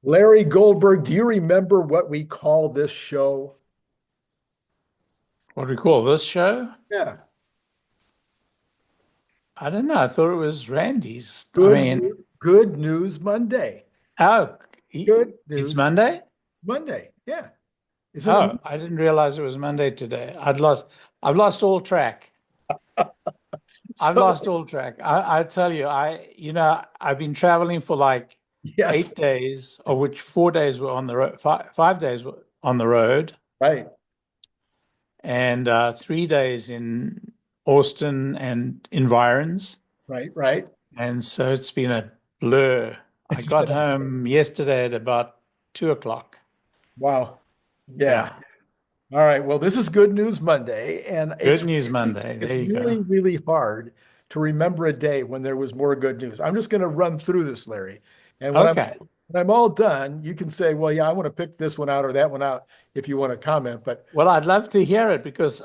Larry Goldberg, do you remember what we call this show? What do we call this show? Yeah. I don't know. I thought it was Randy's. I Good, mean, Good News Monday. oh, Good it's news. Monday? It's Monday. Yeah. Isn't it? Oh, I didn't realize it was Monday today. I've lost all track. I've So, lost all track. I tell you, I've been traveling for like yes, 8 days, of which 4 days were on the road, 5 days were on the road, right, and 3 days in Austin and environs. right. And so it's been a blur. I It's got been a home yesterday at about 2 o'clock. wow. Yeah. Yeah. All right. Well, this is Good News Monday, and Good News Monday. it's There you go. really, really hard to remember a day when there was more good news. I'm just going to run through this, Larry. And Okay. when I'm all done, you can say, well, yeah, I want to pick this one out or that one out if you want to comment, but Well, I'd love to hear it because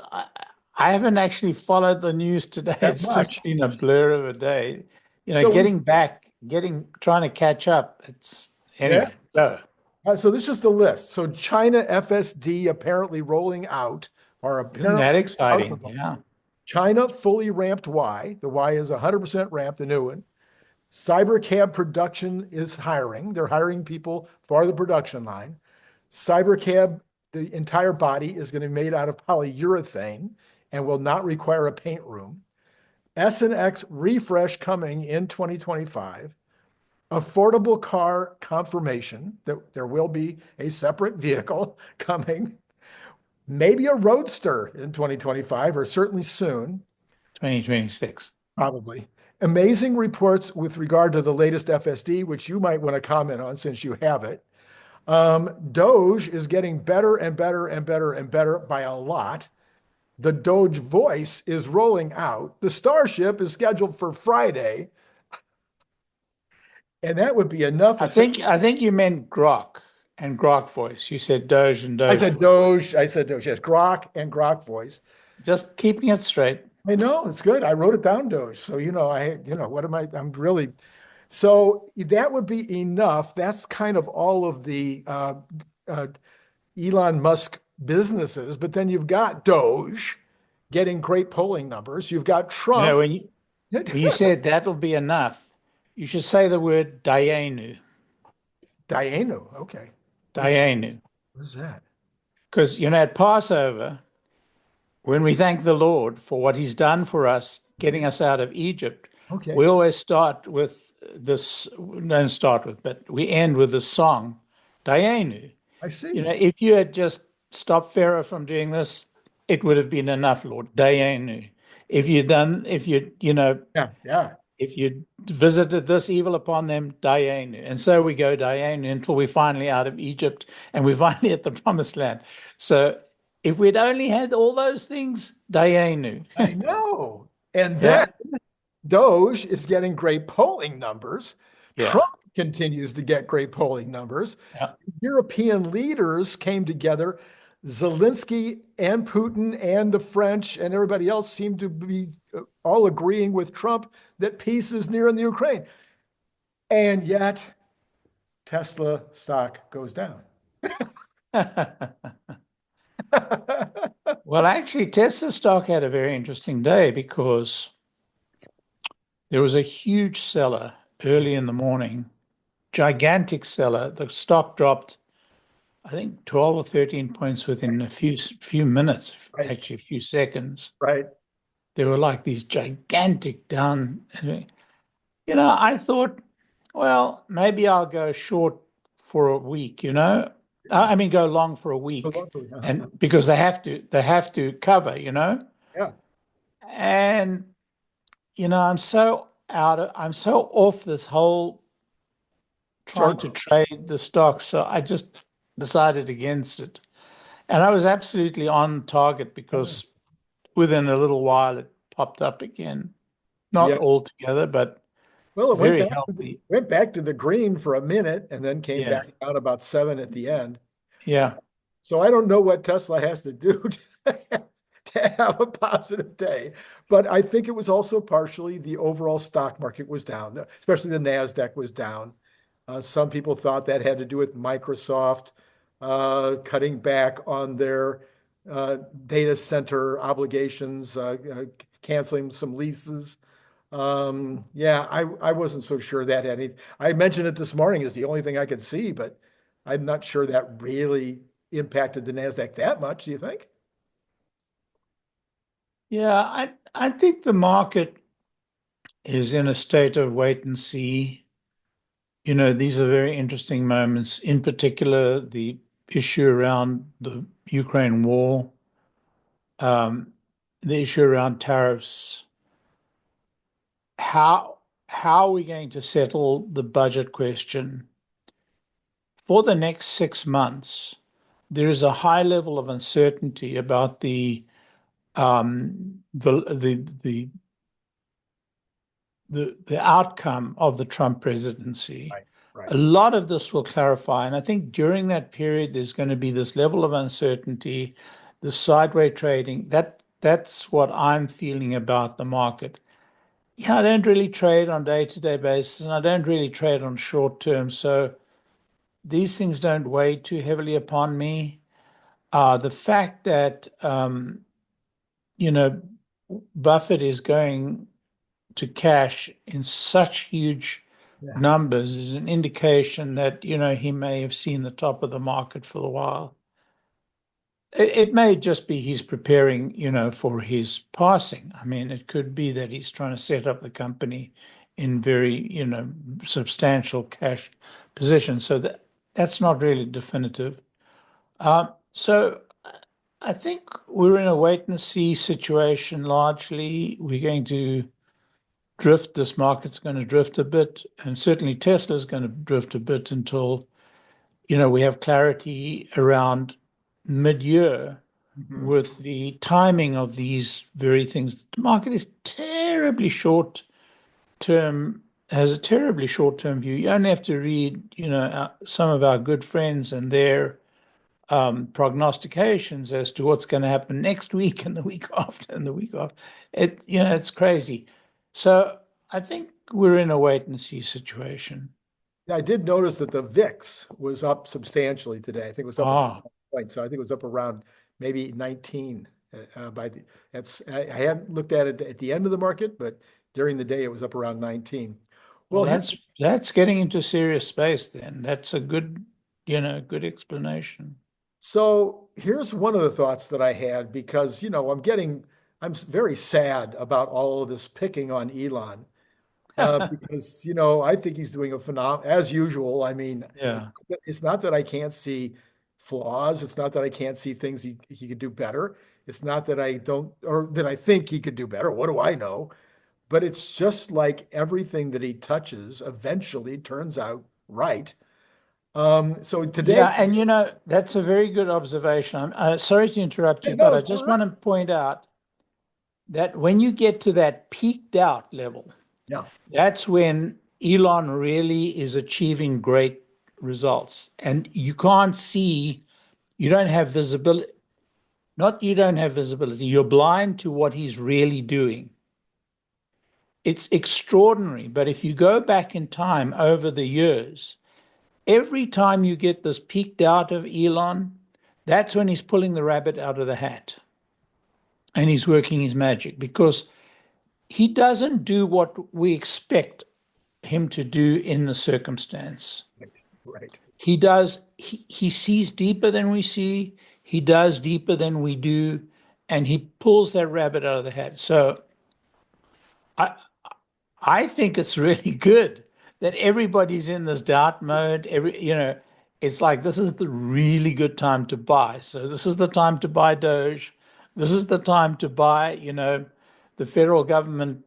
I haven't actually followed the news today. that It's just much. been a blur of a day. So we Trying to catch up. It's yeah. anyway. So So this is just a list. So China FSD apparently rolling out, or isn't that apparently exciting? Yeah. China fully ramped Y. The Y is 100% ramped, the new one. Cybercab production is hiring. They're hiring people for the production line. Cybercab, the entire body is going to be made out of polyurethane and will not require a paint room. S and X refresh coming in 2025. Affordable car confirmation that there will be a separate vehicle coming. Maybe a roadster in 2025 or certainly soon. 2026. Probably. Amazing reports with regard to the latest FSD, which you might want to comment on since you have it. Doge is getting better and better and better and better by a lot. The Doge voice is rolling out. The Starship is scheduled for Friday, and that would be enough, except I think you meant Grok and Grok voice. You said Doge and I Doge said voice. Doge. I said Doge. Yes, Grok and Grok voice. Just keeping it straight. I know it's good. I wrote it down, Doge. So, what am I? I'm really, so that would be enough. That's kind of all of the uh, Elon Musk businesses. But then you've got Doge getting great polling numbers. You've got You know, Trump. when you said that'll be enough, you should say the word Dayenu. Diana. Okay. Dayenu. What is that? Because, at Passover, when we thank the Lord for what he's done for us, getting us out of Egypt, Okay. we always start with this, don't start with, but we end with this song, Dayenu. I see. If you had just stopped Pharaoh from doing this, it would have been enough, Lord. Dayenu. Yeah. Yeah. If you visited this evil upon them, Dayenu. And so we go Dayenu until we're finally out of Egypt and we're finally at the promised land. So if we'd only had all those things, Dayenu. I know. And then Yeah, Doge is getting great polling numbers. yeah, Trump continues to get great polling numbers. yeah. European leaders came together. Zelensky and Putin and the French and everybody else seem to be all agreeing with Trump that peace is near in the Ukraine. And yet, Tesla stock goes down. Well, actually, Tesla stock had a very interesting day because there was a huge seller early in the morning, gigantic seller. The stock dropped, I think, 12 or 13 points within a few minutes, Right, actually a few seconds. right. There were like these gigantic down. I thought, well, maybe I'll go short for a week. I mean, go long for a So week, luckily, and because they have to cover. yeah, And I'm so off this whole trying short. to trade the stock, so I just decided against it. And I was absolutely on target because within a little while it popped up again. Not Yeah. altogether, but Well, it very healthy. went back to the green for a minute and then came Yeah. back down about 7 at the end. Yeah. So I don't know what Tesla has to do to have a positive day, but I think it was also partially the overall stock market was down, especially the Nasdaq was down. Some people thought that had to do with Microsoft cutting back on their data center obligations, canceling some leases. Yeah, I wasn't so sure that had any. I mentioned it this morning as the only thing I could see, but I'm not sure that really impacted the Nasdaq that much. Do you think? Yeah, I think the market is in a state of wait and see. These are very interesting moments, in particular, the issue around the Ukraine war, um, the issue around tariffs. How are we going to settle the budget question? For the next 6 months, there is a high level of uncertainty about the outcome of the Trump presidency. Right, right. A lot of this will clarify, and I think during that period there's going to be this level of uncertainty, the sideways trading. That's what I'm feeling about the market. Yeah, I don't really trade on day-to-day basis, and I don't really trade on short term, so these things don't weigh too heavily upon me. The fact that Buffett is going to cash in such huge Yeah. numbers is an indication that he may have seen the top of the market for a while. It may just be he's preparing, for his passing. I mean, it could be that he's trying to set up the company in very, substantial cash position. So that's not really definitive. So I think we're in a wait and see situation largely. We're going to drift. This market's going to drift a bit, and certainly Tesla's going to drift a bit until, we have clarity around mid-year Mhm. with the timing of these very things. The market is terribly short term, has a terribly short-term view. You only have to read, some of our good friends and their prognostications as to what's going to happen next week and the week after and the week after. It's crazy. So I think we're in a wait and see situation. Yeah, I did notice that the VIX was up substantially today. I think it was up a Ah, point. So I think it was up around maybe 19 I hadn't looked at it at the end of the market, but during the day it was up around 19. well, Well, that's getting into serious space then. That's a good, good explanation. so here's one of the thoughts that I had because, I'm very sad about all of this picking on Elon. Because I think he's doing a phenomenal as usual. I mean, Yeah. it's not that I can't see flaws. It's not that I can't see things he could do better. It's not that I don't or that I think he could do better. What do I know? But it's just like everything that he touches eventually turns out right. So Yeah, today, and that's a very good observation. I'm sorry to interrupt you, but no, I it's all just right. want to point out that when you get to that peaked out level, Yeah, that's when Elon really is achieving great results. And you don't have visibility. Not you don't have visibility, you're blind to what he's really doing. It's extraordinary. But if you go back in time over the years, every time you get this peaked out of Elon, that's when he's pulling the rabbit out of the hat and he's working his magic because he doesn't do what we expect him to do in the circumstance. right. He sees deeper than we see, he does deeper than we do, and he pulls that rabbit out of the hat. So I I think it's really good that everybody's in this doubt mode. It's like this is the really good time to buy. So this is the time to buy Doge. This is the time to buy, the federal government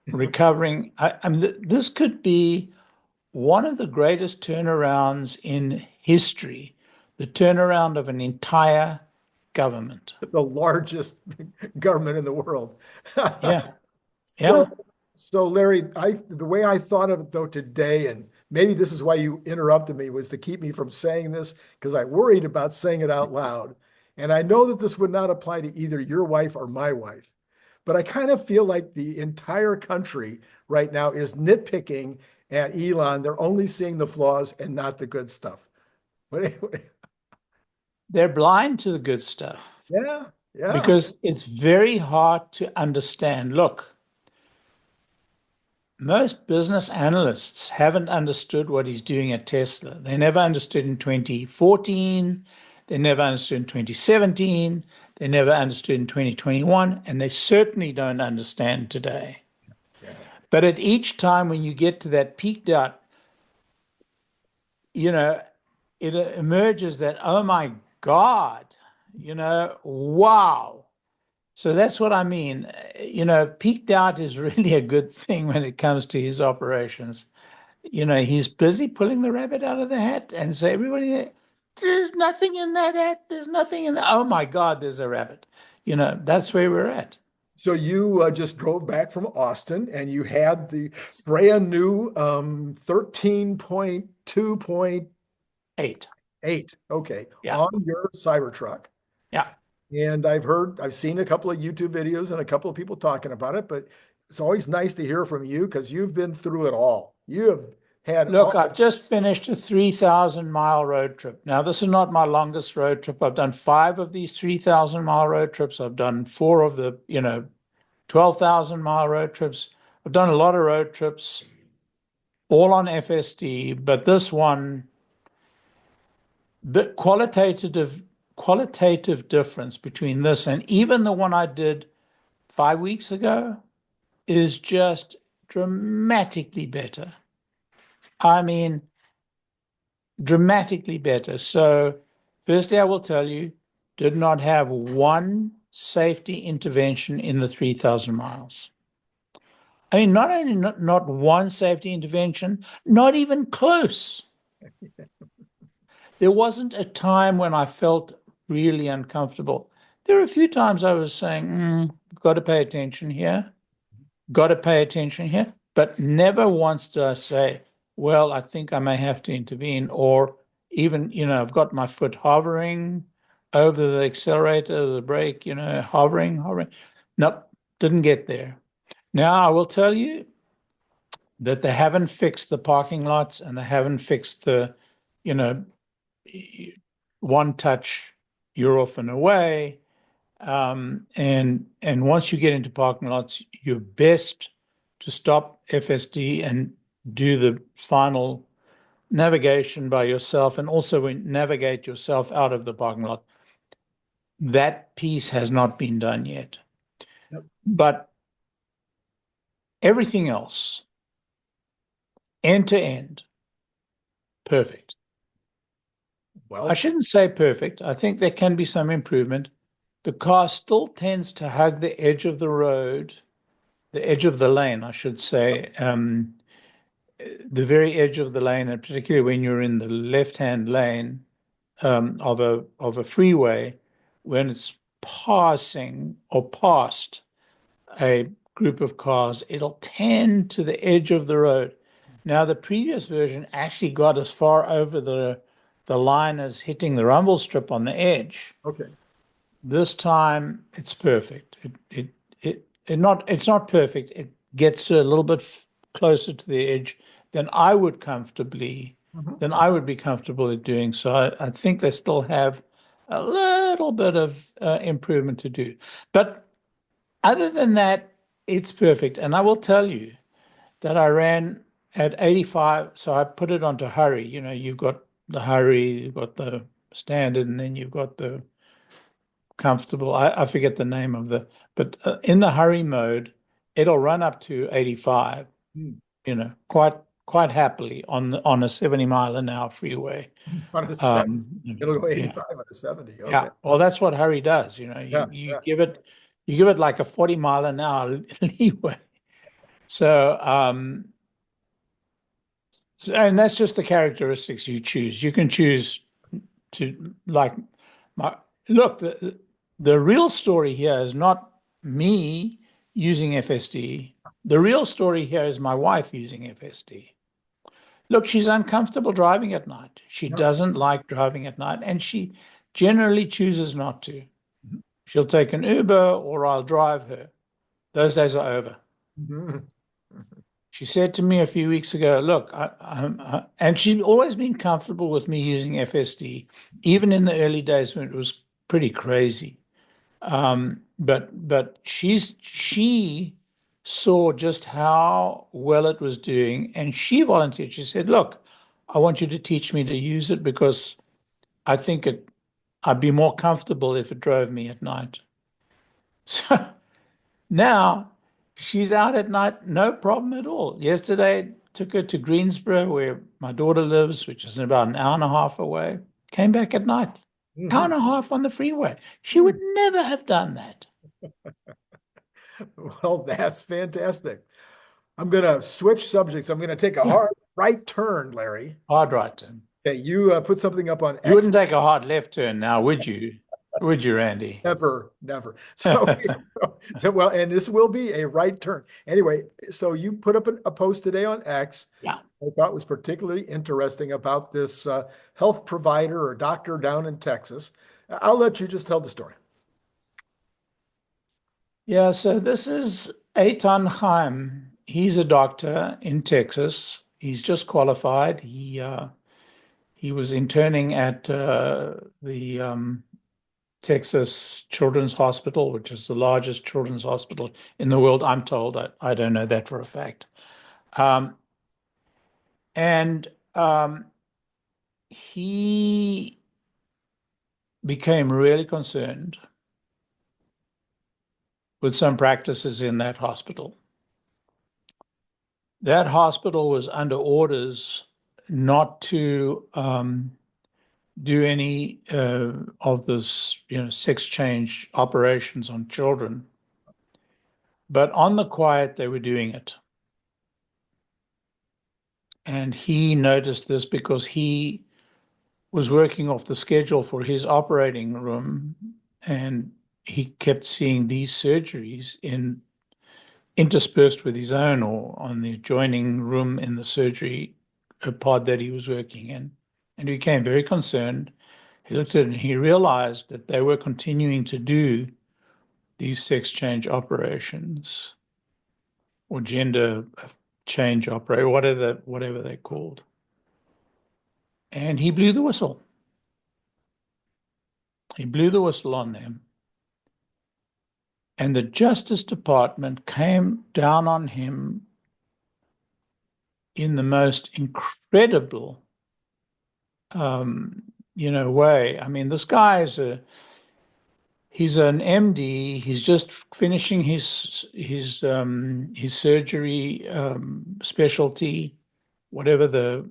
recovering. I mean, this could be one of the greatest turnarounds in history, the turnaround of an entire government. The largest government in the world. Yeah, Well, yeah. so Larry, the way I thought of it though today, and maybe this is why you interrupted me, was to keep me from saying this because I worried about saying it out loud. And I know that this would not apply to either your wife or my wife, but I kind of feel like the entire country right now is nitpicking at Elon, they're only seeing the flaws and not the good stuff. But anyway, They're blind to the good stuff yeah, yeah. because it's very hard to understand. Look, most business analysts haven't understood what he's doing at Tesla. They never understood in 2014. They never understood in 2017. They never understood in 2021. And they certainly don't understand today. Yeah. But at each time when you get to that peaked out, you know, it emerges that, oh my God, you know, wow. So that's what I mean. You know, peaked out is really a good thing when it comes to his operations. You know, he's busy pulling the rabbit out of the hat and say, everybody, there's nothing in that hat. There's nothing in that. Oh my God, there's a rabbit. You know, that's where we're at. So you just drove back from Austin and you had the brand new 13.2.8. 8. Okay. Yeah. On your Cybertruck. Yeah. And I've seen a couple of YouTube videos and a couple of people talking about it, but it's always nice to hear from you because you've been through it all. You have had Look, I've just finished a 3,000-mile road trip. Now, this is not my longest road trip. I've done 5 of these 3,000-mile road trips. I've done 4 of the, 12,000-mile road trips. I've done a lot of road trips, all on FSD, but this one, the qualitative difference between this and even the one I did 5 weeks ago is just dramatically better. I mean, dramatically better. So firstly, I will tell you, did not have one safety intervention in the 3,000 miles. I mean, not only not one safety intervention, not even close. There wasn't a time when I felt really uncomfortable. There were a few times I was saying, got to pay attention here, got to pay attention here, but never once did I say, well, I think I may have to intervene, or even, I've got my foot hovering over the accelerator, the brake, hovering. Nope, didn't get there. Now, I will tell you that they haven't fixed the parking lots and they haven't fixed the, one touch, you're off and away. And once you get into parking lots, you're best to stop FSD and do the final navigation by yourself, and also navigate yourself out of the parking lot. That piece has not been done yet. Yep. But everything else, end to end, perfect. Well, I shouldn't say perfect. I think there can be some improvement. The car still tends to hug the edge of the road, the edge of the lane, I should say, the very edge of the lane, and particularly when you're in the left-hand lane of a freeway, when it's passing or past a group of cars, it'll tend to the edge of the road. Now, the previous version actually got as far over the line as hitting the rumble strip on the edge. okay. This time, it's perfect. It's not perfect. It gets a little bit closer to the edge than I would be comfortable at doing. So I think they still have a little bit of improvement to do. But other than that, it's perfect. And I will tell you that I ran at 85. So I put it onto hurry. You've got the hurry, you've got the standard, and then you've got the comfortable. I forget the name of but in the hurry mode, it'll run up to 85, quite happily on a 70-mile-an-hour freeway. On a 70. It'll go 85 on a 70. Okay. Yeah. Well, that's what hurry does. You give it like a 40-mile-an-hour leeway. So, and that's just the characteristics you choose. You can choose to look. The real story here is not me using FSD. The real story here is my wife using FSD. Look, she's uncomfortable driving at night. She doesn't like driving at night, and she generally chooses not to. Mm-hmm. She'll take an Uber or I'll drive her. Those days are over. Mm-hmm. She said to me a few weeks ago, look, and she's always been comfortable with me using FSD, even in the early days when it was pretty crazy. But she saw just how well it was doing, and she volunteered. She said, look, I want you to teach me to use it because I think I'd be more comfortable if it drove me at night. So now she's out at night, no problem at all. Yesterday, took her to Greensboro, where my daughter lives, which is about an hour and a half away. Came back at night, hour and a half on the freeway. She would never have done that. Well, that's fantastic. I'm going to switch subjects. I'm going to take a hard right turn, Larry. Hard right turn. Okay, you put something up on You wouldn't take a hard left turn now, would you? Would you, Randy? Never, never. So, well, and this will be a right turn. Anyway, so you put up a post today on X. Yeah. I thought was particularly interesting about this health provider or doctor down in Texas. I'll let you just tell the story. Yeah, so this is 𝐓𝐮𝐚𝐲. He's a doctor in Texas. He's just qualified. He was interning at the Texas Children's Hospital, which is the largest children's hospital in the world, I'm told. I don't know that for a fact. He became really concerned with some practices in that hospital. That hospital was under orders not to do any of this, sex change operations on children. But on the quiet, they were doing it. And he noticed this because he was working off the schedule for his operating room, and he kept seeing these surgeries interspersed with his own or on the adjoining room in the surgery pod that he was working in. And he became very concerned. He looked at it and he realized that they were continuing to do these sex change operations or gender change operation, whatever they're called. And he blew the whistle. He blew the whistle on them. And the Justice Department came down on him in the most incredible, way. I mean, this guy he's an MD. He's just finishing his surgery specialty, whatever the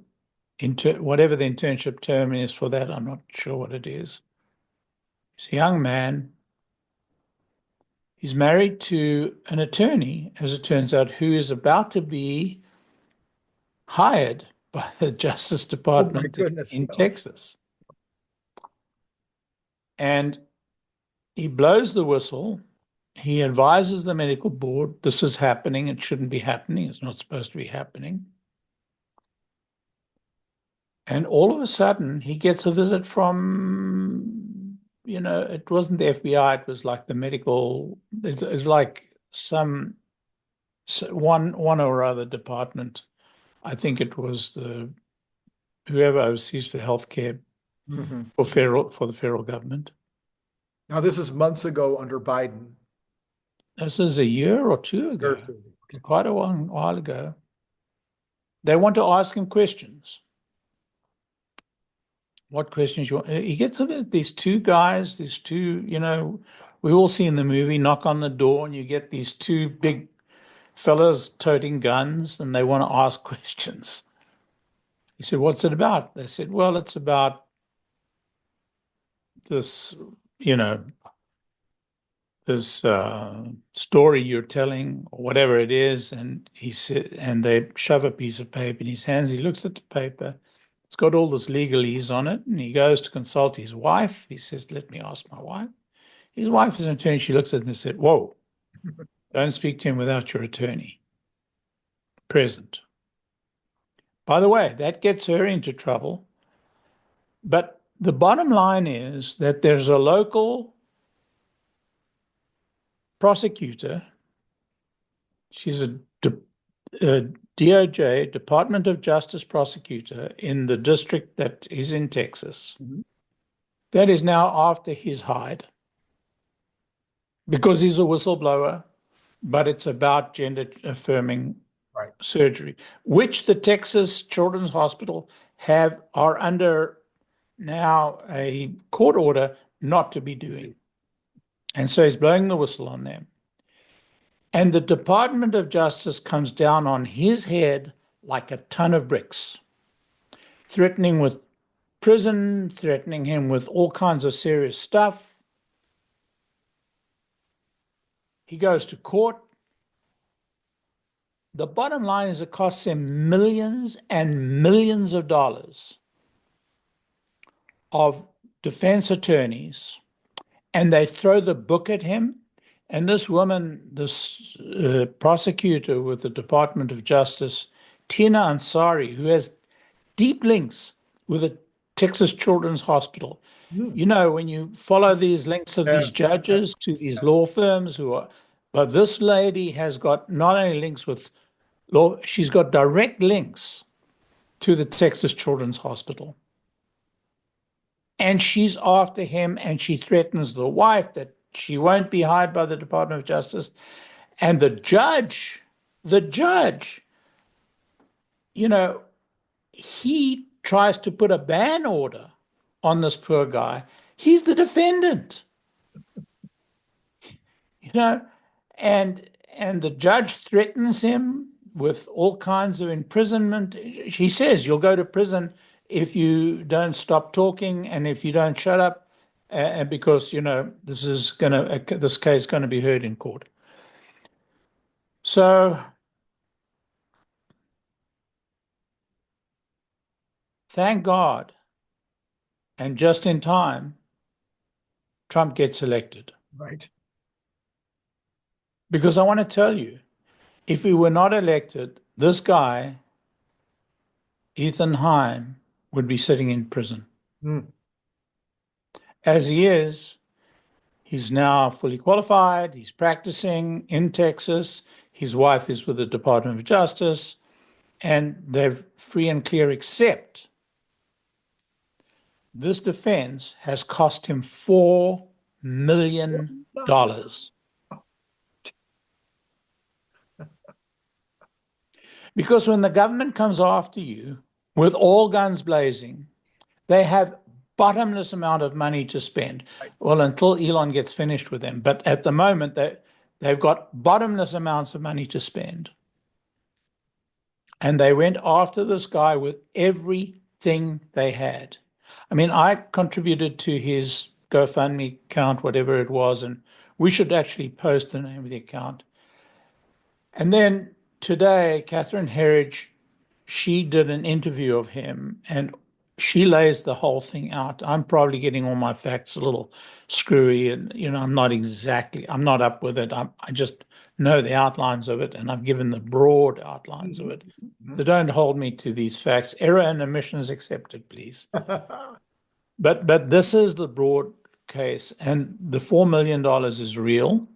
internship term is for that. I'm not sure what it is. He's a young man. He's married to an attorney, as it turns out, who is about to be hired by the Justice Department in Texas. And he blows the whistle. He advises the medical board, this is happening. It shouldn't be happening. It's not supposed to be happening. And all of a sudden, he gets a visit from, it wasn't the FBI. It was like the medical, it's like one or other department. I think it was whoever oversees the healthcare for the federal government. Now, this is months ago under Biden. This is a year or two ago, quite a while ago. They want to ask him questions. What questions you want? He gets these two guys, we all see in the movie, knock on the door, and you get these two big fellas toting guns, and they want to ask questions. He said, what's it about? They said, well, it's about this, this story you're telling, or whatever it is. And he said, and they shove a piece of paper in his hands. He looks at the paper. It's got all this legalese on it. And he goes to consult his wife. He says, let me ask my wife. His wife is an attorney. She looks at him and said, whoa, don't speak to him without your attorney present. By the way, that gets her into trouble. But the bottom line is that there's a local prosecutor. She's a DOJ, Department of Justice prosecutor in the district that is in Texas, that is now after his hide because he's a whistleblower, but it's about gender affirming surgery, which the Texas Children's Hospital are under now a court order not to be doing. And so he's blowing the whistle on them. And the Department of Justice comes down on his head like a ton of bricks, threatening with prison, threatening him with all kinds of serious stuff. He goes to court. The bottom line is it costs him millions and millions of dollars of defense attorneys, and they throw the book at him. And this woman, this prosecutor with the Department of Justice, Tina Ansari, who has deep links with the Texas Children's Hospital. You know, when you follow these links of these judges to these law firms but this lady has got not only links with law, she's got direct links to the Texas Children's Hospital. And she's after him, and she threatens the wife that she won't be hired by the Department of Justice. And the judge, you know, he tries to put a ban order on this poor guy. He's the defendant, you know, and the judge threatens him with all kinds of imprisonment. He says, you'll go to prison if you don't stop talking and if you don't shut up, because, you know, this case is going to be heard in court. So thank God, and just in time, Trump gets elected. Right. Because I want to tell you, if he were not elected, this guy, 𝐓𝐮𝐚𝐲, would be sitting in prison. As he is, he's now fully qualified. He's practicing in Texas. His wife is with the Department of Justice, and they're free and clear, except this defense has cost him $4 million. Because when the government comes after you with all guns blazing, they have bottomless amount of money to spend. Well, until Elon gets finished with them. But at the moment, they've got bottomless amounts of money to spend. And they went after this guy with everything they had. I mean, I contributed to his GoFundMe account, whatever it was, and we should actually post the name of the account. And then today, Catherine Herridge, she did an interview of him, and she lays the whole thing out. I'm probably getting all my facts a little screwy, and, you know, I'm not up with it. I just know the outlines of it, and I've given the broad outlines of it. So don't hold me to these facts. Error and omissions accepted, please. But this is the broad case, and the $4 million is real.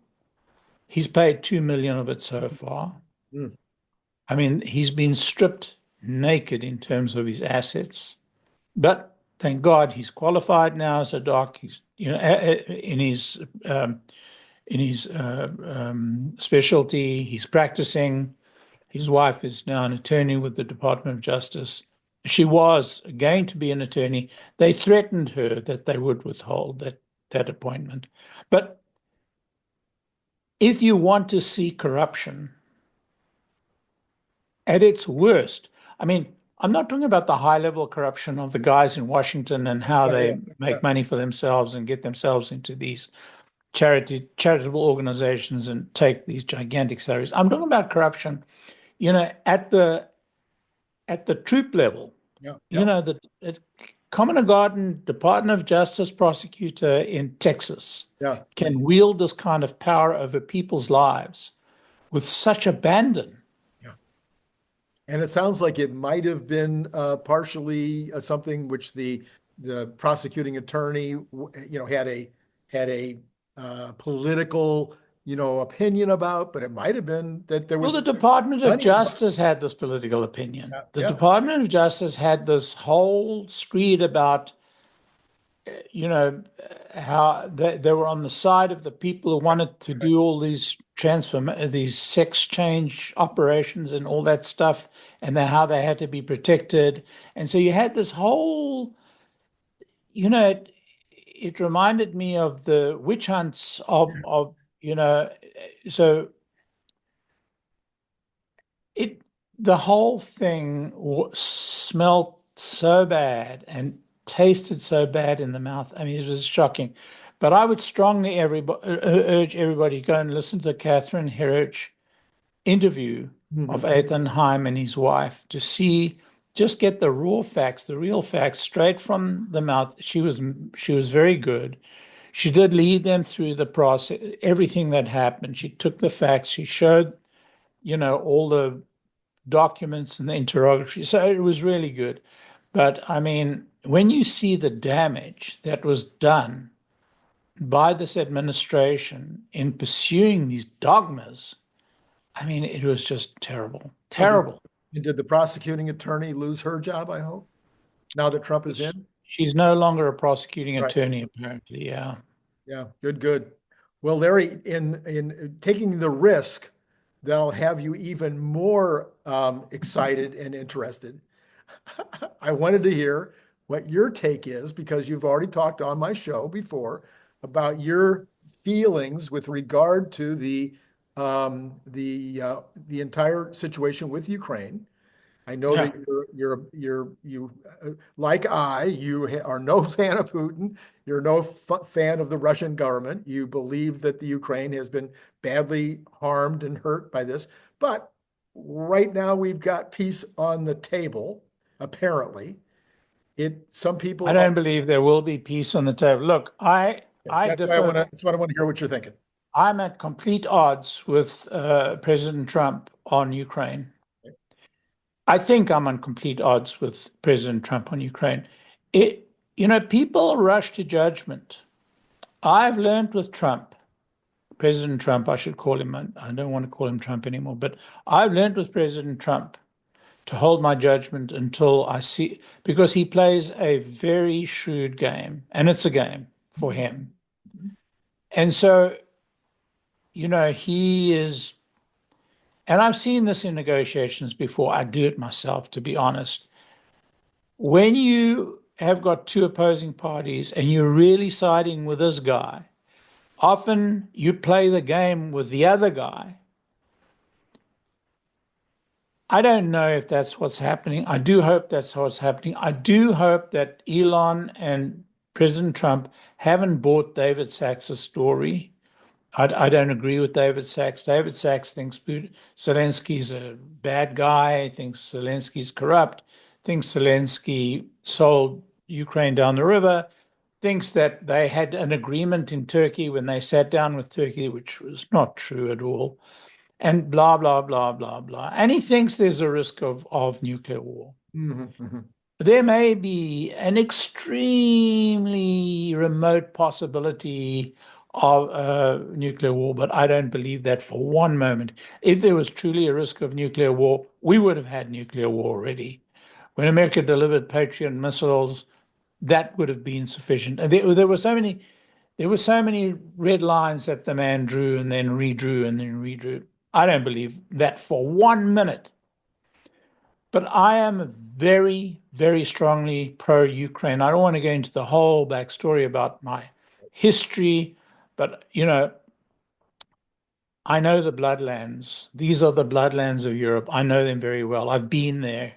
He's paid $2 million of it so far. I mean, he's been stripped naked in terms of his assets, but thank God he's qualified now as a doc. He's, you know, in his specialty. He's practicing. His wife is now an attorney with the Department of Justice. She was going to be an attorney. They threatened her that they would withhold that appointment. But if you want to see corruption at its worst, I mean, I'm not talking about the high-level corruption of the guys in Washington and how they make money for themselves and get themselves into these charitable organizations and take these gigantic salaries. I'm talking about corruption, you know, at the troop level. You know, the 𝐂𝐦𝐚𝐲, Department of Justice prosecutor in Texas can wield this kind of power over people's lives with such abandon. And it sounds like it might have been partially something which the prosecuting attorney, you know, had a political opinion about, but it might have been that there Well, was the Department of money involved. Justice had this political opinion. The Yeah. Department of Justice had this whole screed about, how they were on the side of the people who wanted to do all these these sex change operations and all that stuff, and how they had to be protected. And so you had this whole, it reminded me of the witch hunts so the whole thing smelled so bad and tasted so bad in the mouth. I mean, it was shocking. But I would strongly urge everybody to go and listen to the Catherine Herridge interview of 𝐓𝐮𝐚𝐲 and his wife to just get the raw facts, the real facts straight from the mouth. She was very good. She did lead them through the process, everything that happened. She took the facts. She showed, all the documents and the interrogatory. So it was really good. But I mean, when you see the damage that was done by this administration in pursuing these dogmas, I mean, it was just terrible, terrible. And did the prosecuting attorney lose her job, I hope, now that Trump is in? She's no longer a prosecuting attorney, apparently. Yeah. Yeah, good. Well, Larry, in taking the risk that'll have you even more excited and interested, I wanted to hear what your take is, because you've already talked on my show before about your feelings with regard to the entire situation with Ukraine. I know that you like you are no fan of Putin. You're no fan of the Russian government. You believe that the Ukraine has been badly harmed and hurt by this. But right now we've got peace on the table, apparently. Some people I don't believe there will be peace on the table. Look, I differ. That's what I want to hear what you're thinking. I'm at complete odds with President Trump on Ukraine. I think I'm on complete odds with President Trump on Ukraine. People rush to judgment. I've learned with Trump, President Trump, I should call him, I don't want to call him Trump anymore, but I've learned with President Trump to hold my judgment until I see, because he plays a very shrewd game, and it's a game for him. And so, he is, and I've seen this in negotiations before. I do it myself, to be honest. When you have got two opposing parties and you're really siding with this guy, often you play the game with the other guy. I don't know if that's what's happening. I do hope that's what's happening. I do hope that Elon and President Trump haven't bought David Sachs' story. I don't agree with David Sachs. David Sachs thinks Zelensky's a bad guy, thinks Zelensky's corrupt, thinks Zelensky sold Ukraine down the river, thinks that they had an agreement in Turkey when they sat down with Turkey, which was not true at all, and blah, blah, blah, blah, blah. And he thinks there's a risk of nuclear war. There may be an extremely remote possibility of nuclear war, but I don't believe that for one moment. If there was truly a risk of nuclear war, we would have had nuclear war already. When America delivered Patriot missiles, that would have been sufficient. And there were so many red lines that the man drew and then redrew and then redrew. I don't believe that for 1 minute. But I am very, very strongly pro-Ukraine. I don't want to go into the whole backstory about my history, but, I know the bloodlands. These are the bloodlands of Europe. I know them very well. I've been there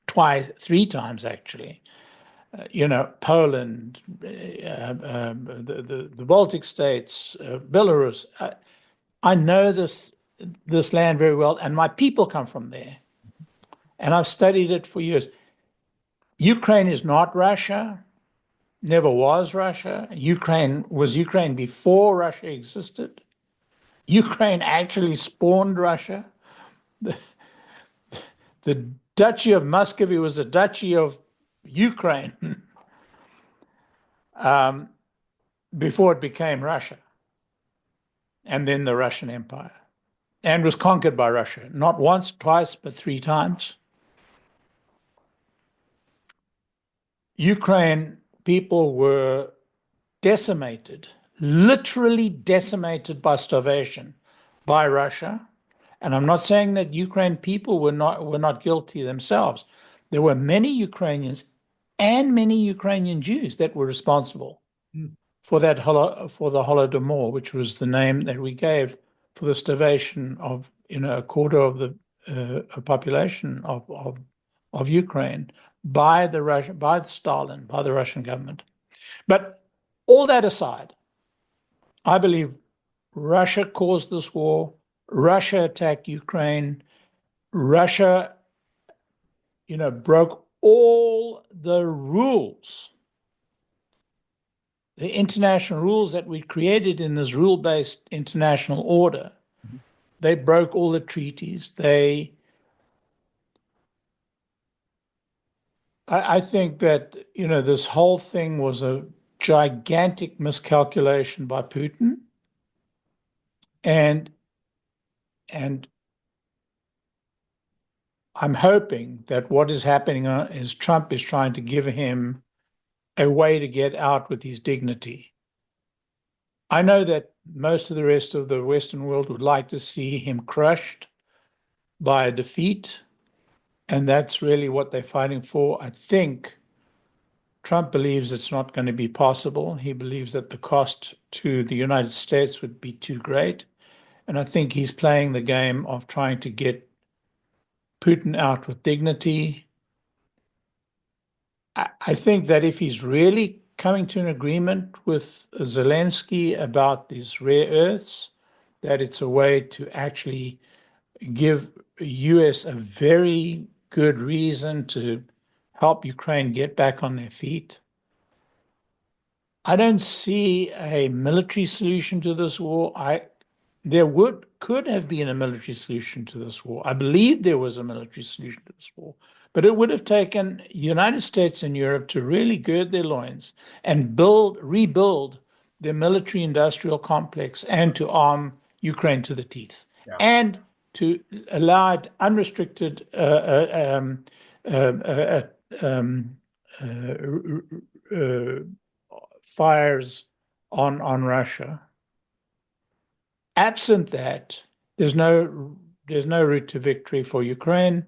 three times, actually. Poland, the Baltic states, Belarus. I know this land very well, and my people come from there. And I've studied it for years. Ukraine is not Russia, never was Russia. Ukraine was Ukraine before Russia existed. Ukraine actually spawned Russia. The Duchy of Muscovy was a Duchy of Ukraine before it became Russia. and then the Russian Empire, and was conquered by Russia, not once, twice, but 3 times. Ukraine people were decimated, literally decimated by starvation by Russia. And I'm not saying that Ukraine people were not guilty themselves. There were many Ukrainians and many Ukrainian Jews that were responsible for that for the Holodomor, which was the name that we gave for the starvation of a quarter of the population of Ukraine by Stalin, by the Russian government. But all that aside, I believe Russia caused this war. Russia attacked Ukraine. Russia, broke all the rules, the international rules that we created in this rule-based international order. They broke all the treaties. I think that, this whole thing was a gigantic miscalculation by Putin. And I'm hoping that what is happening is Trump is trying to give him a way to get out with his dignity. I know that most of the rest of the Western world would like to see him crushed by a defeat, and that's really what they're fighting for. I think Trump believes it's not going to be possible. He believes that the cost to the United States would be too great. And I think he's playing the game of trying to get Putin out with dignity. I think that if he's really coming to an agreement with Zelensky about these rare earths, that it's a way to actually give the US a very good reason to help Ukraine get back on their feet. I don't see a military solution to this war. There could have been a military solution to this war. I believe there was a military solution to this war, but it would have taken the United States and Europe to really gird their loins and rebuild their military industrial complex and to arm Ukraine to the teeth and to allow it unrestricted fires on Russia. Absent that, there's no route to victory for Ukraine.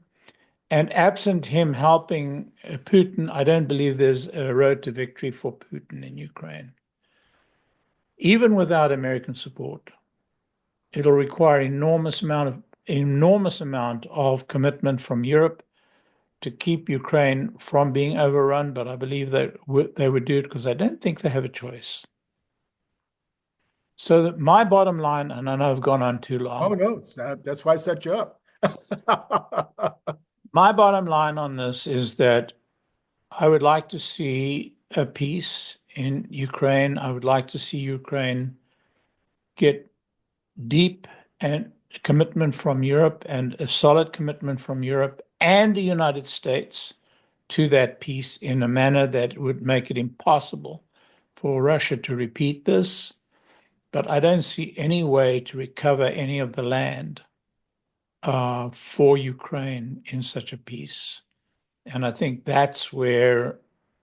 And absent him helping Putin, I don't believe there's a road to victory for Putin in Ukraine. Even without American support, it'll require enormous amount of commitment from Europe to keep Ukraine from being overrun. But I believe that they would do it because I don't think they have a choice. So my bottom line, and I know I've gone on too long. Oh, no, that's why I set you up. My bottom line on this is that I would like to see a peace in Ukraine. I would like to see Ukraine get deep and commitment from Europe and a solid commitment from Europe and the United States to that peace in a manner that would make it impossible for Russia to repeat this. But I don't see any way to recover any of the land for Ukraine in such a peace. And I think that's where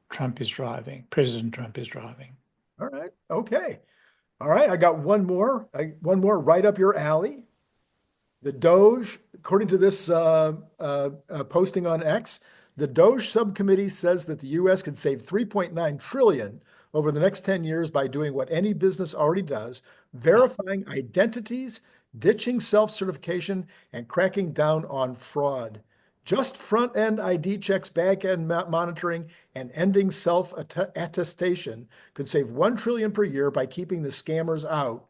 President Trump is driving. All right. Okay. All right. I got one more right up your alley. The Doge, according to this posting on X, the Doge subcommittee says that the U.S. could save $3.9 trillion over the next 10 years by doing what any business already does, verifying identities, ditching self-certification, and cracking down on fraud. Just front-end ID checks, back-end monitoring, and ending self-attestation could save $1 trillion per year by keeping the scammers out.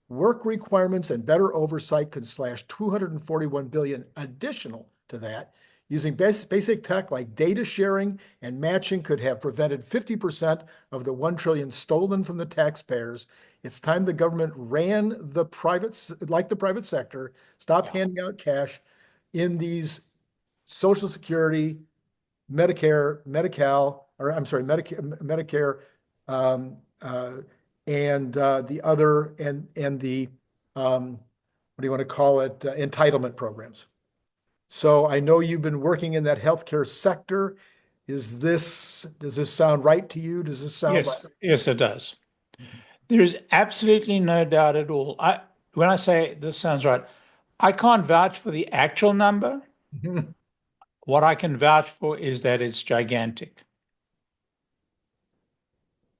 Work requirements and better oversight could slash $241 billion additional to that. Using basic tech like data sharing and matching could have prevented 50% of the $1 trillion stolen from the taxpayers. It's time the government ran the private sector, stop handing out cash in these Social Security, Medicare, Medi-Cal, or I'm sorry, Medicare, and the other and the what do you want to call it, entitlement programs. So I know you've been working in that healthcare sector. Does this sound right to you? Does this sound Yes, yes, it does. like? There is absolutely no doubt at all. When I say this sounds right, I can't vouch for the actual number. Mhm. What I can vouch for is that it's gigantic.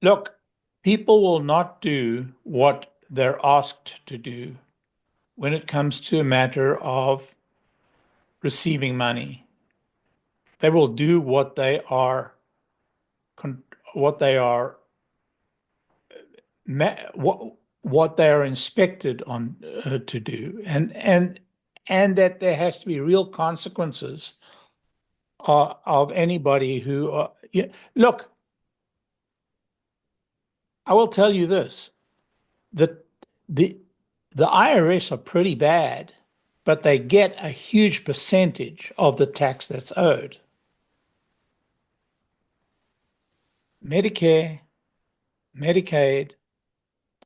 Look, people will not do what they're asked to do when it comes to a matter of receiving money. They will do what they are what they are inspected on to do, and that there has to be real consequences of anybody who look. I will tell you this: that the IRS are pretty bad, but they get a huge percentage of the tax that's owed. Medicare, Medicaid,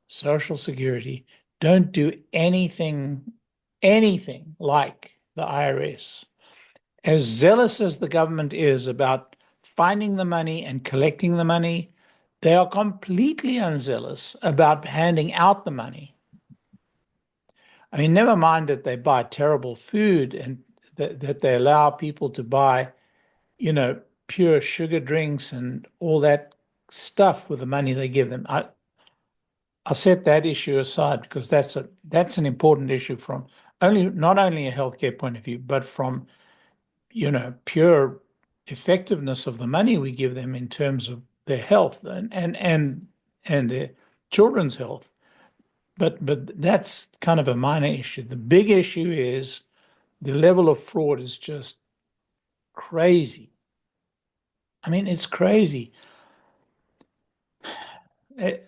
Social Security don't do anything like the IRS. As zealous as the government is about finding the money and collecting the money, they are completely unzealous about handing out the money. I mean, never mind that they buy terrible food and that they allow people to buy, pure sugar drinks and all that stuff with the money they give them. I'll set that issue aside because that's an important issue from not only a healthcare point of view, but from pure effectiveness of the money we give them in terms of their health and their children's health. But that's kind of a minor issue. The big issue is the level of fraud is just crazy. I mean, it's crazy. I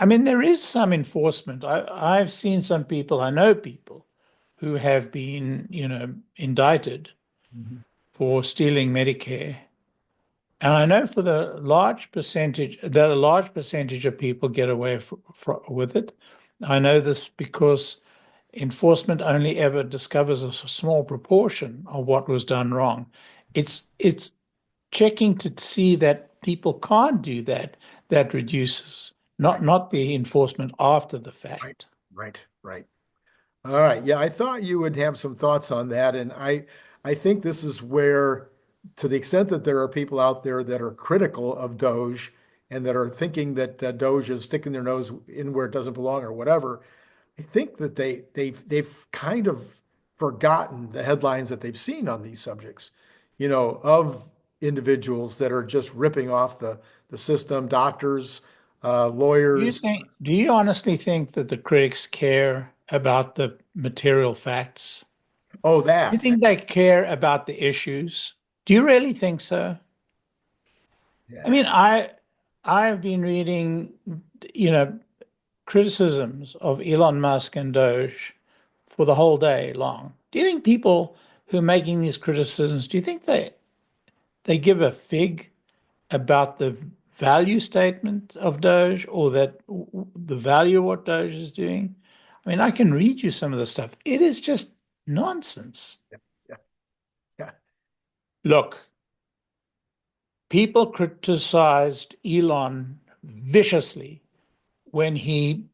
mean, there is some enforcement. I've seen some people, I know people who have been, indicted Mhm. for stealing Medicare. And I know for the large percentage that a large percentage of people get away with it. I know this because enforcement only ever discovers a small proportion of what was done wrong. It's checking to see that people can't do that reduces, not the enforcement after the Right, fact. right, right. All right. Yeah, I thought you would have some thoughts on that. And I think this is where, to the extent that there are people out there that are critical of Doge and that are thinking that Doge is sticking their nose in where it doesn't belong or whatever, I think that they've kind of forgotten the headlines that they've seen on these subjects, of individuals that are just ripping off the system, doctors, lawyers. Do you honestly think that the critics care about the material facts? Oh, Do you that. think they care about the issues? Do you really think so? I Yeah. mean, I've been reading, you know, criticisms of Elon Musk and Doge for the whole day long. Do you think people who are making these criticisms, do you think they give a fig about the value statement of Doge or that the value of what Doge is doing? I mean, I can read you some of the stuff. It is just nonsense. Yeah. Yeah. Yeah. Look, people criticized Elon viciously when he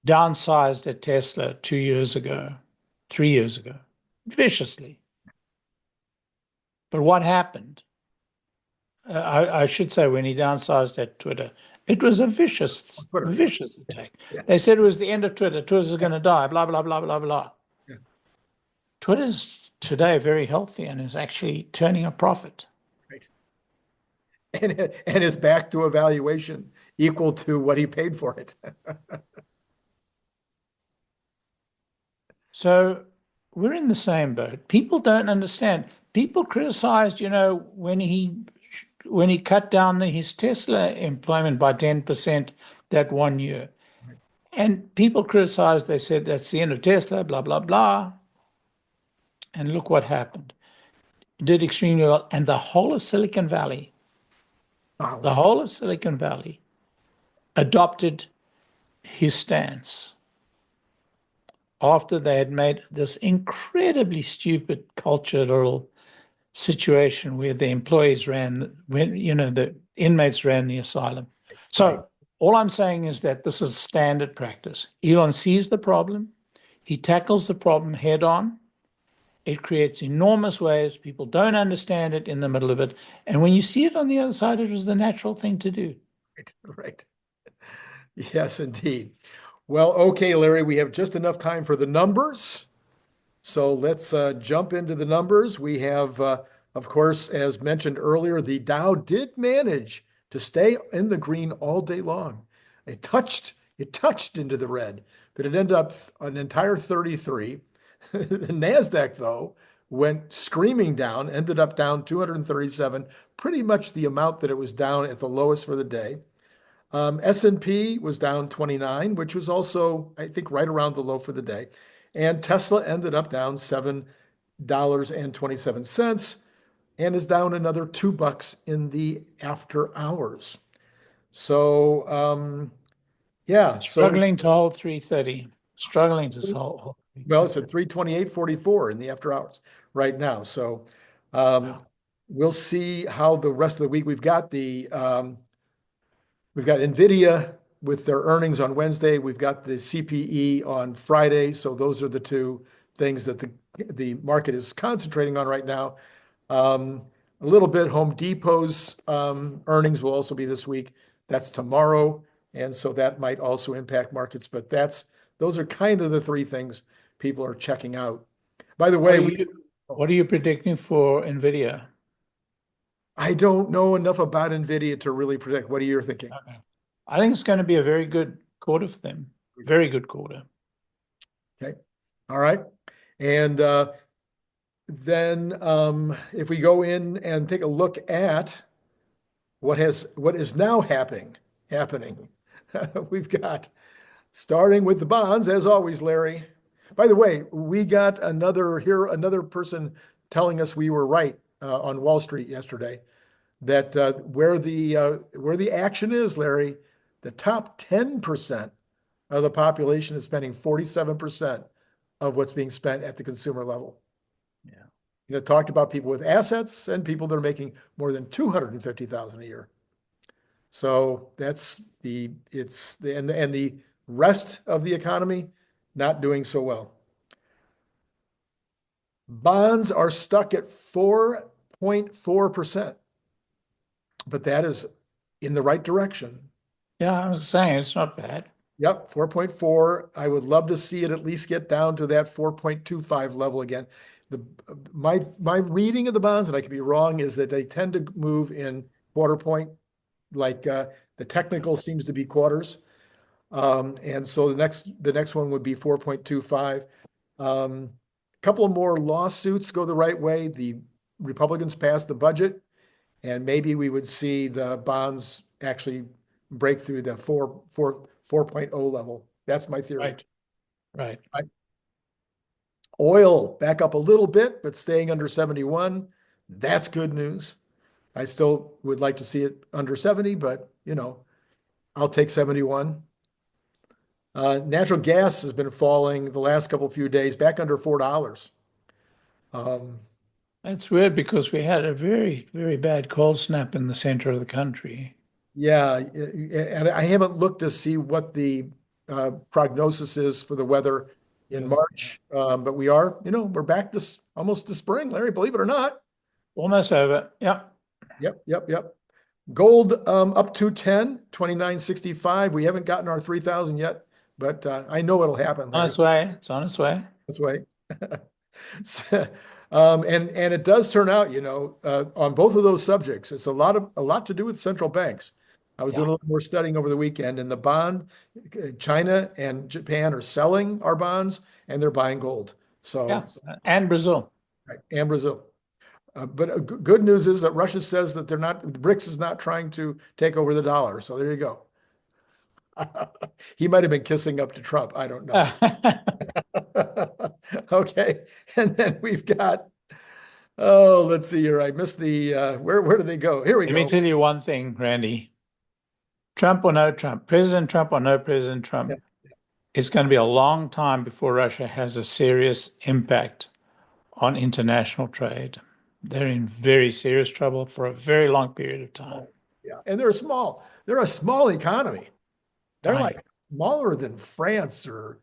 downsized at Tesla 2 years ago, 3 years ago, viciously. But what happened? I should say when he downsized at Twitter, it was a vicious, Twitter. Yeah. vicious attack. Yeah. They said it was the end of Twitter. Twitter's going to die, blah, blah, blah, blah, blah. Yeah. Twitter's today very healthy and is actually turning a profit. Right. And is back to a valuation equal to what he paid for it. So we're in the same boat. People don't understand. People criticized, when he cut down his Tesla employment by 10% that 1 year. And people criticized, they said that's the end of Tesla, blah, blah, blah. And look what happened. It did extremely well. And the whole of Silicon Valley, Follow. the whole of Silicon Valley adopted his stance. after they had made this incredibly stupid cultural situation where the employees ran, when the inmates ran the asylum. So Right. all I'm saying is that this is standard practice. Elon sees the problem, he tackles the problem head on. It creates enormous waves. People don't understand it in the middle of it. And when you see it on the other side, it was the natural thing to do. Right. Yes, indeed. Well, okay, Larry, we have just enough time for the numbers. So let's jump into the numbers. We have, of course, as mentioned earlier, the Dow did manage to stay in the green all day long. It touched into the red, but it ended up an entire 33. The NASDAQ, though, went screaming down, ended up down 237, pretty much the amount that it was down at the lowest for the day. S&P was down 29, which was also, I think, right around the low for the day. And Tesla ended up down $7.27 and is down another $2 in the after hours. So, yeah. Struggling to hold 330. Struggling to hold. Well, it's at 328.44 in the after hours right now. So, we'll see how the rest of the week. We've got NVIDIA with their earnings on Wednesday. We've got the CPE on Friday. So those are the two things that the market is concentrating on right now. A little bit, Home Depot's earnings will also be this week. That's tomorrow. And so that might also impact markets. But those are kind of the three things people are checking out. By the way, what are you predicting for NVIDIA? I don't know enough about NVIDIA to really predict. What are you thinking? Okay. I think it's going to be a very good quarter for them. Very good quarter. Okay. All right. And then if we go in and take a look at what is now happening, we've got, starting with the bonds, as always, Larry. By the way, we got another person telling us we were right on Wall Street yesterday, that where the action is, Larry, the top 10% of the population is spending 47% of what's being spent at the consumer level. Yeah. Talked about people with assets and people that are making more than 250,000 a year. So that's the rest of the economy not doing so well. Bonds are stuck at 4.4%, but that is in the right direction. Yeah, I was saying it's not bad. Yep, 4.4. I would love to see it at least get down to that 4.25 level again. My reading of the bonds, and I could be wrong, is that they tend to move in quarter point, like the technical seems to be quarters. And so the next one would be 4.25. A couple of more lawsuits go the right way. The Republicans passed the budget, and maybe we would see the bonds actually break through the 4.0 level. That's my theory. Right. Oil back up a little bit, but staying under 71. That's good news. I still would like to see it under 70, but I'll take 71. Natural gas has been falling the last few days, back under $4. That's weird because we had a very, very bad cold snap in the center of the country. Yeah, and I haven't looked to see what the prognosis is for the weather in March, but we're back to almost to spring, Larry, believe it or not. Almost over. Yep. Yep. Gold up to 29.65. We haven't gotten our 3,000 yet, but I know it'll happen, Larry. On its way. It's on its way. That's way. And it does turn out, on both of those subjects, it's a lot to do with central banks. I was doing a little more studying over the weekend, and the bond, China and Japan are selling our bonds, and they're buying gold. So and Brazil. Right, and Brazil. But good news is that Russia says that BRICS is not trying to take over the dollar. So there you go. He might have been kissing up to Trump. I don't know. Okay. And then we've got, let's see here. I missed the, where do they go? Here we go. Let me tell you one thing, Randy. Trump or no Trump, President Trump or no President Trump, it's going to be a long time before Russia has a serious impact on international trade. They're in very serious trouble for a very long period of time. Yeah. And they're a small economy. They're Tiny. like smaller than France or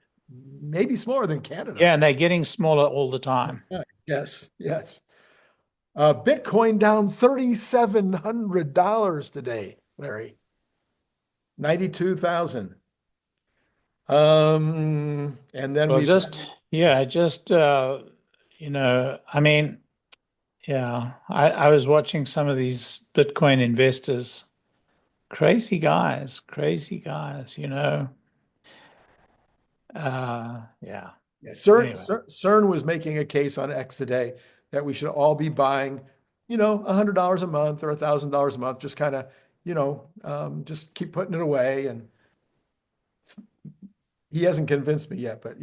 maybe smaller than Canada. Yeah, and they're getting smaller all the time. Yes, yes. Bitcoin down $3,700 today, Larry. 92,000. And then Well, we've I mean, yeah, I was watching some of these Bitcoin investors, crazy guys, yeah. Yeah, CERN, Anyway. CERN was making a case on X today that we should all be buying, $100 a month or $1,000 a month, just kind of, just keep putting it away. And he hasn't convinced me yet, but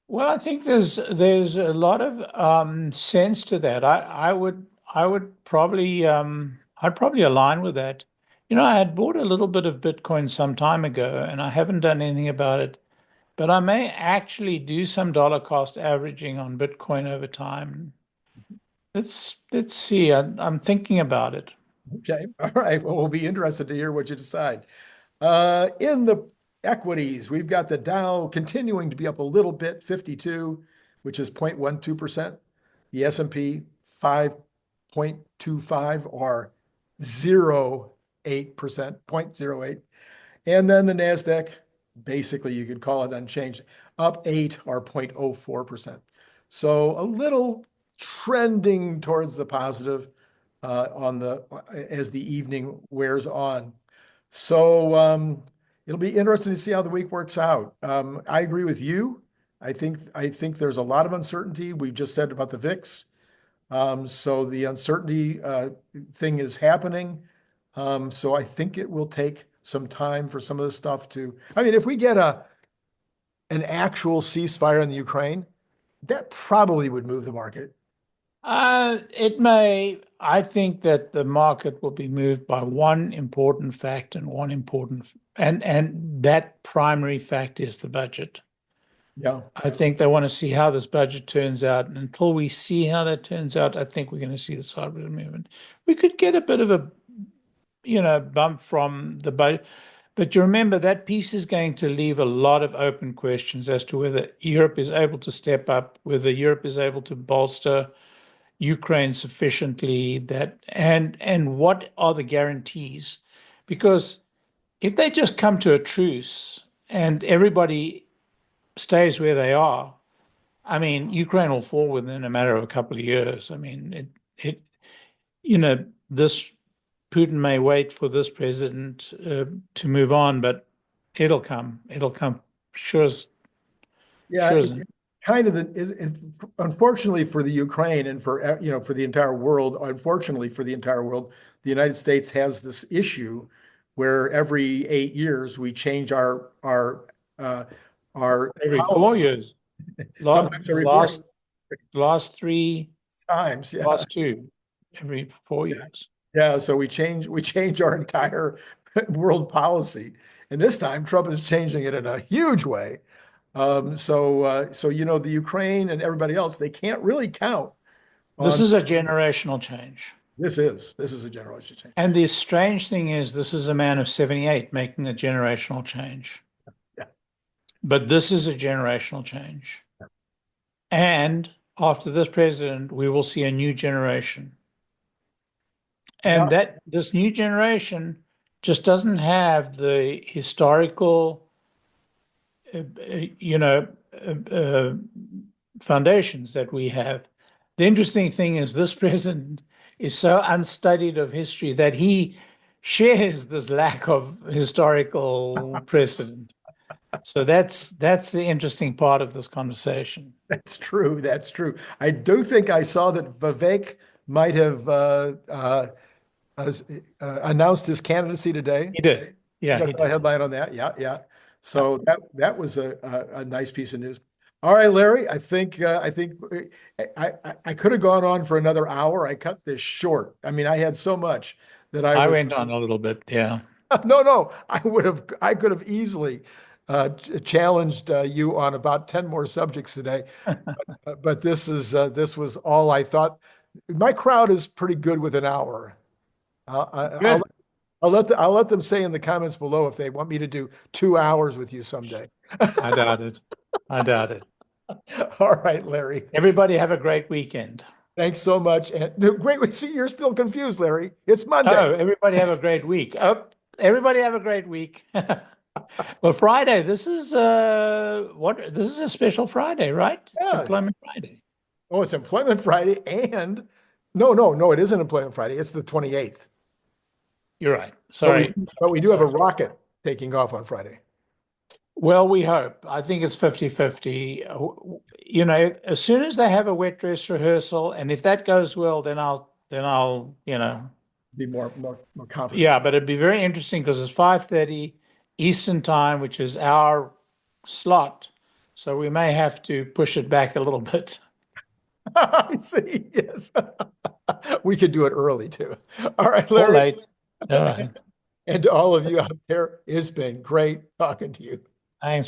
Well, I think there's a lot of sense to that. I would probably I'd probably align with that. I had bought a little bit of Bitcoin some time ago, and I haven't done anything about it. But I may actually do some dollar cost averaging on Bitcoin over time. Let's see. I'm thinking about it. okay, all right. Well, we'll be interested to hear what you decide. In the equities, we've got the Dow continuing to be up a little bit, 52, which is 0.12%. The S&P 5.25 or 0.08%, 0.08. And then the NASDAQ, basically you could call it unchanged, up 8 or 0.04%. So a little trending towards the positive as the evening wears on. So it'll be interesting to see how the week works out. I agree with you. I think there's a lot of uncertainty. We just said about the VIX. So the uncertainty thing is happening. So I think it will take some time for some of this stuff I mean, if we get an actual ceasefire in the Ukraine, that probably would move the market. It may. I think that the market will be moved by one important fact and that primary fact is the budget. Yeah. I think they want to see how this budget turns out. And until we see how that turns out, I think we're going to see the cyber movement. We could get a bit of a, bump from the budget. But you remember that piece is going to leave a lot of open questions as to whether Europe is able to step up, whether Europe is able to bolster Ukraine sufficiently, and what are the guarantees? Because if they just come to a truce and everybody stays where they are, I mean, Ukraine will fall within a matter of a couple of years. I mean, this Putin may wait for this president to move on, but it'll come. It'll come. Sure. Yeah, it's kind of unfortunately for the Ukraine and for the entire world. Unfortunately for the entire world, the United States has this issue where every 8 years we change our every policy. 4 years. Sometimes every 4 years. Last 3 times, yeah. Last 2 every 4 years. Yeah, so we change our entire world policy, and this time Trump is changing it in a huge way. So the Ukraine and everybody else, they can't really count on. This is a generational change. This is a generational change. And the strange thing is, this is a man of 78 making a generational change. Yeah. But this is a generational change. Yeah. And after this president, we will see a new generation. And that this new generation just doesn't have the historical, foundations that we have. The interesting thing is this president is so unstudied of history that he shares this lack of historical precedent. So that's the interesting part of this conversation. That's true. That's true. I do think I saw that Vivek might have announced his candidacy today. He did. Yeah, he did. A headline on that. Yeah, yeah. So that was a nice piece of news. All right, Larry. I think I could have gone on for another hour. I cut this short. I mean, I had so much that I went on a little bit. Yeah. No. I could have easily challenged you on about 10 more subjects today. But this was all I thought. My crowd is pretty good with an hour. Good. I'll let them say in the comments below if they want me to do 2 hours with you someday. I doubt it. I doubt it. All right, Larry. Everybody have a great weekend. Thanks so much. And great. See, you're still confused, Larry. It's Monday. Oh, everybody have a great week. Oh, everybody have a great week. Well, Friday, this is this is a special Friday, right? It's Yeah. Employment Friday. Oh, it's Employment Friday, and no, it isn't Employment Friday. It's the 28th. You're right. Sorry. But we do have a rocket taking off on Friday. Well, we hope. I think it's 50-50. You know, as soon as they have a wet dress rehearsal, and if that goes well, then I'll, you know, Be more confident. yeah, but it'd be very interesting because it's 5:30 Eastern time, which is our slot. So we may have to push it back a little bit. I see. Yes. We could do it early too. All right, Or Larry. late. All right. And to all of you out there, it's been great talking to you. Thanks.